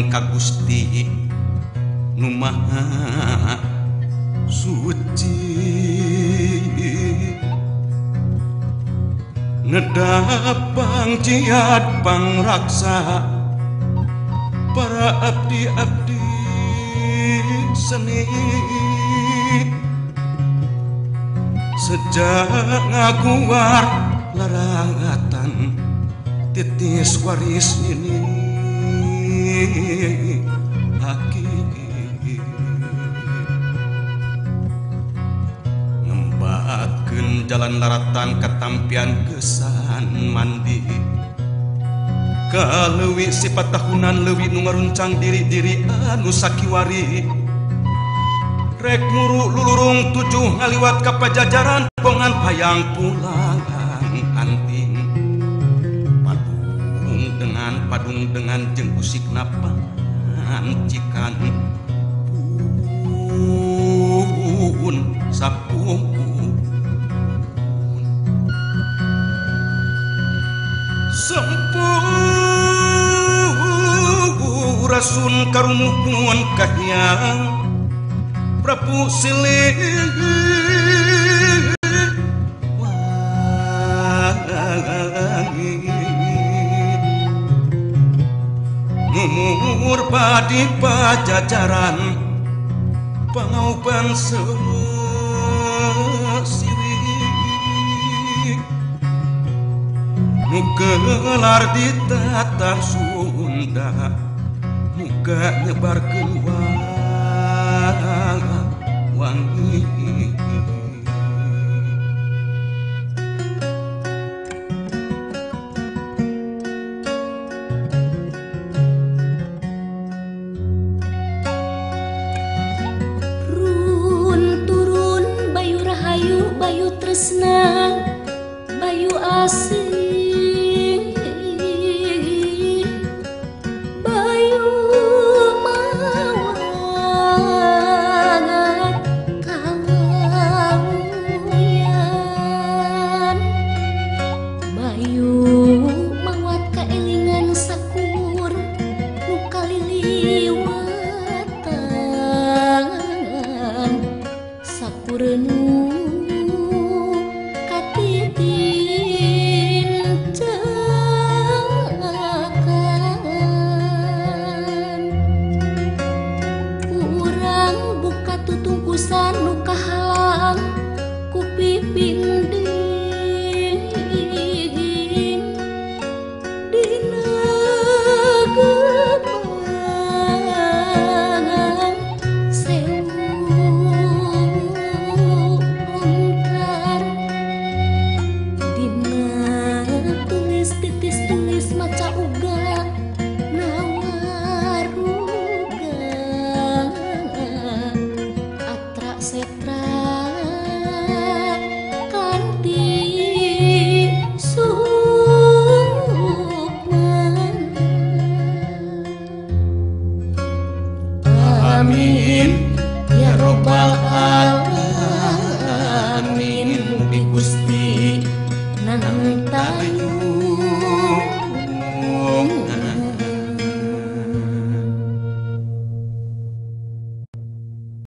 nyuwun ka Gusti nu Maha Suci ngedapang jiat pangraksa para abdi-abdi seni sejak ngaguar larangatan titis waris ini aki ngembakeun jalan laratan katampian gesan mandi kaleuwih sifat tahunan leuwih nu ngaruncang diri-diri anu sakiwari rek muru lulurung tujuh ngaliwat ka pajajaran pongan hayang pulang anting padung dengan jeung usikna pancikan pun sapung sampurasun karumuhun kahyang Prabu Silih Ngumur padi pajajaran pangauban sesiwi nugelar di tatar Sunda muga nyebarkeun wangi Bayu Tresna Bayu Asih